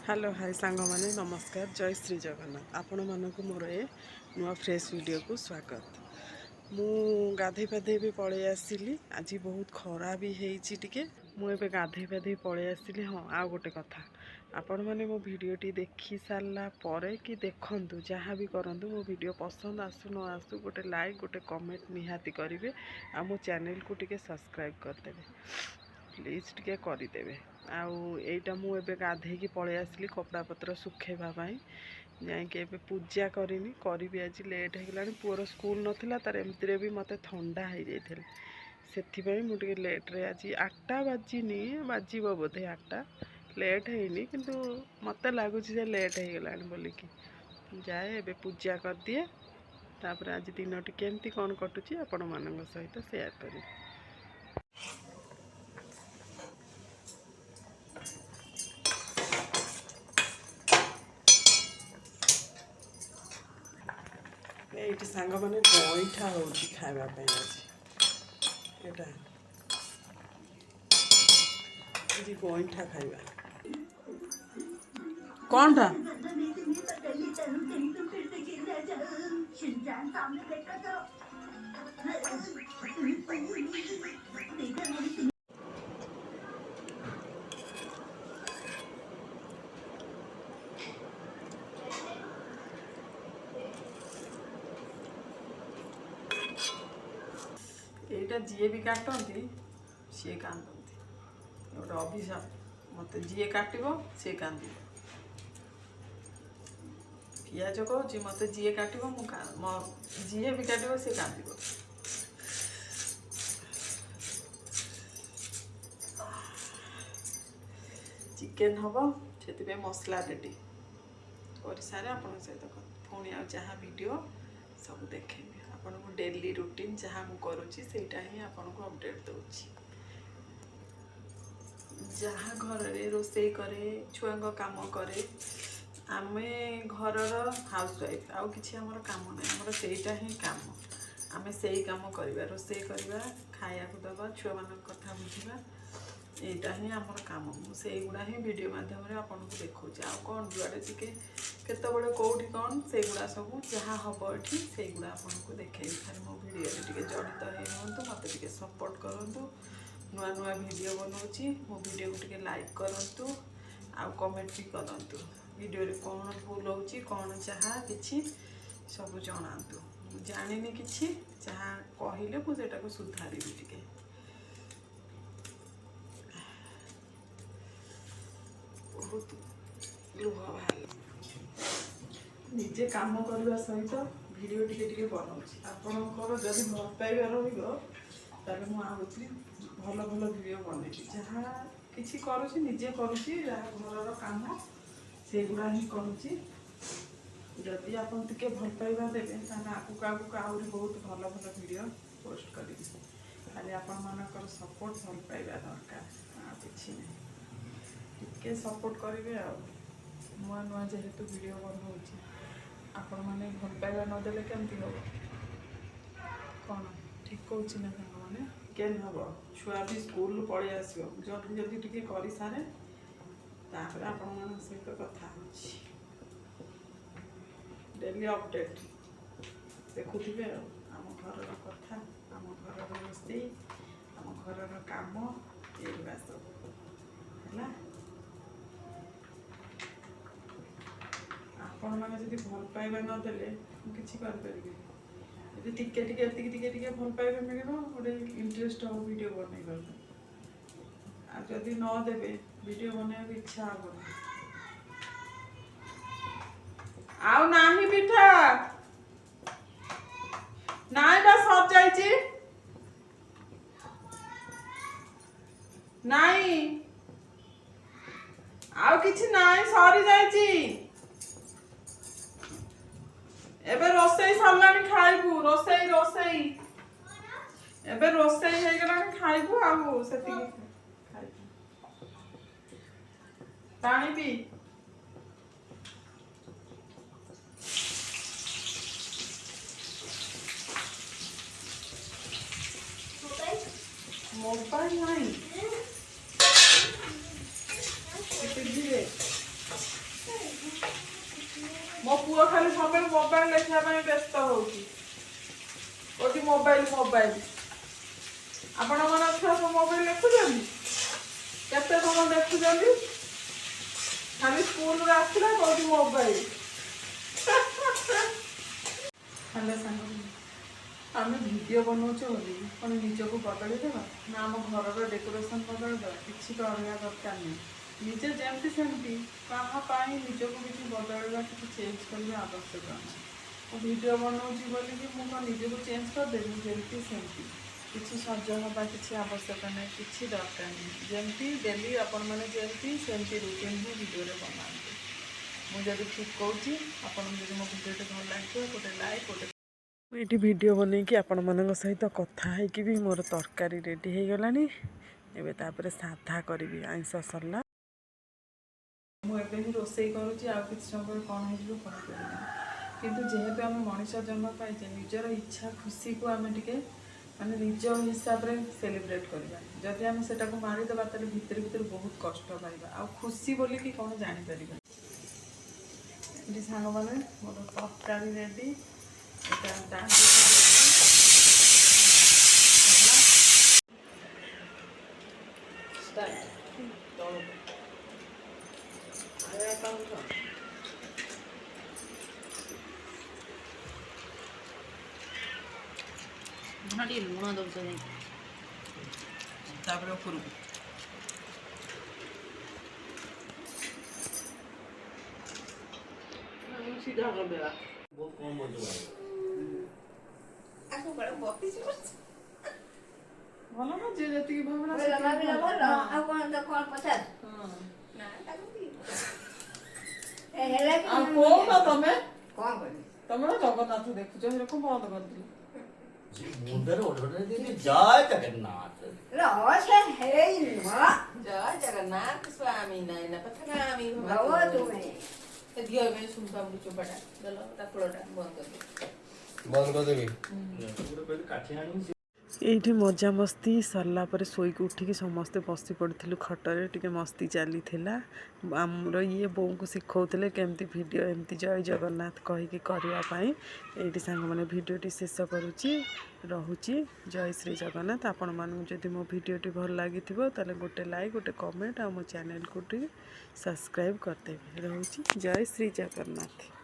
Hello hi सांग माने नमस्कार जय श्री जगन्नाथ आपण मानक मोर ए नुआ फ्रेश वीडियो को स्वागत। मु गाधे पाधे भी पड़े आसली आज बहुत खरा भी होती टिके मुझे गाधे पाधे पड़े आसली। हाँ आ गोटे कथा आपण मैंने मो भिडटी देखी सारा पर कि देखूँ जहाँ भी करूँ मो भिड पसंद आसु न आसु गोटे लाइक गोटे कमेंट निहाती करेंगे आ मो चैनल को टिके सब्सक्राइब करदेवे प्लीज टिके करदेवे। आईटा मुझे गाधे पलि आसली कपड़ा पत्र सुखेवाई जाकि पूजा करनी करी आज लेट होगा पुअर स्कूल नाला तार एमती भी मत थंडा हो जाए से मुझे लेट्रे आज 8टा बाजिनी बाजब बोधे 8टा लेट है किंतु मत लगुच लेट होगा बोलिकी जाए एबे पूजा कर दिए तापर आज दिन टी केमती कौन कटुची आपण मान सहित शेयर करी। ये सांग मैंने गईठा हो खावाई आज गईठा खाइबा कौन था यहाँ जी भी काटती सी कांदती गोटे अभिशाप मत जी काटो सी कांद पिज कौच मत जी काटो जी भी काटो सी कांद चिकेन हम से मसला रेडी कर सारे आप सहित पुणी जहाँ वीडियो सब देखेंगे आपन को डेली रूटीन जहाँ मुझे करुँची सेटा ही आपन को अपडेट दूची जहाँ घर रे रोसई करे छुआ काम करे आमे घर हाउस वाइफ आउ कि आमर काम ना आमर सेटा ही काम आमे से काम करवा रोसई करवा खाया दबा छुआ मान कथा बुझा यहीटा ही आमर काम से गुड़ा ही वीडियो माध्यम आपन को देखा आ कौन जुआड़े टिके केतबे कौटी कौन से गुड़ा सब जहाँ हम ये से गुड़ा आपको देखे खाली मो भिडियो टे जड़ित हो मत टे सपोर्ट करूँ नुआ नुआ भिडियो बनाऊँगी मो भिडियो को टे लाइक करूँ आउ कमेंट भी करूँ भिडियो कौन भूल हो कौन जहाँ कि सब जनातु जानी कि जहाँ कहले मुझे सुधारी टे बहुत लुह बाहर निजे कम करने सहित भिडियो टे बनाऊँगी आपणकर जब भल पाइबा रही मुझे भल भल भिडियो बनैबी जहाँ कि करुँची निजे करुँची घर काम से गुड़ा ही करुँची जदि आप भल पाइबा देवे आगू आगू आहरी बहुत भल भल भिडियो पोस्ट करी खाली आपण मानकर सपोर्ट भल पाइबा दरकार कि टिके सपोर्ट करेंगे नुआ नुआ जेहेतु वीडियो बनाऊँगी आपण मैंने भल पाइबा नदेले केमती हम कौन ठीक कौच ना सांग मैंने केन हम छुआ भी स्कूल पलि आस जल्दी जल्दी टिके कर सारे तापर आपण मान सहित कथा डेली अपडेट देखुवे आम घर कथा आम घर रोसई आम घर काम ये सब है आपण मैंने जब भल पाइबा नदेले किसी करें टिके टिके भल पाइबा मिल गोटे इंटरेस्ट हम वीडियो बनई जदि नदेवे वीडियो बनने इच्छा हम आउ नाही पिठा नाई बा सब जाइए नाई आउ किछि नाई सरी जाइए एबे रोसई सरलानी खाइबू रोसई रोसई एबे रोसई हो गलानी खाइबू आउ सेति खाइबू पानी पी मोबाइल नहीं मो पुओ खाली समय मोबाइल देखा व्यस्त होगी मोबाइल मोबाइल आपण मन छुआ सब मोबाइल देखुଛନ୍ତି केते समय देखुଛନ୍ତି खाली स्कूल रे आसला कोठी मोबाइल हेलो सांग आम भिडियो बनाऊे बोली कौन निजक बदल देवा ना आम घर डेकोरेशन बदल देवा किसी तो अलग दरकार नहीं निजे जमती सेमती कहाँ निजक किसी बदलवा कि चेंज करने आवश्यक नहीं भिडियो बनाऊँगी बोली मुझे निजक चेंज करदेवी जमती सेमती किसी सज हवा किसी आवश्यक नहीं किसी दरकार नहीं जमती डेली आपण मैंने जमती सेमती रुटीन ही भिडियो बनाते मुझे ठीक कहूँ आपड़ मो भिडियो भल लगे गोटे लाइक गोटे ये वीडियो बनईकि आपण मान सहित कथा है भी मोर तरकारी रेडी हो गलानी एबे तापर साधा करी आइंस सरला मुझे ही रोसई करुँची आ कि समय कौन हो किंतु जेहेतु आम मनीष जन्म पाइचे निजर इच्छा खुशी को आम टे माने निज हिसाब से सेलिब्रेट करवा जदि आम से मारिदेवा तो भितर भितर बहुत कष्ट पाइबा आ खुशी बोली कि कौन जापर ये सांग मैंने मोर तरकारी रेडी लुण दौच सीधा कर देला भल ना जे जति भावना तमें जगन्नाथ देखुच बंद कर मुंडर ओढ़ने दीजिए जय जगन्नाथ जय जगन्नाथ स्वामी नयन पथगामी दियो में सुनता चोपाटा चलो ताकड़ोटा बंद कर देबी पहले काठी आनी ये मजामस्ती सरला पर शोक उठिक समस्ते बसी पड़ू खटरे टे मस्ती चली आमर ये बोऊ को शिखौले केमती वीडियो एमती जय जगन्नाथ कहीकि करने ये सांग मैंने भिडटी शेष करुच्ची रोचे जय श्री जगन्नाथ आपण मानू जदि मो भिडटी भल लगी ताले गोटे लाइक गोटे कमेंट आ मो चैनल को सब्सक्राइब करदेवे रोचे जय श्री जगन्नाथ।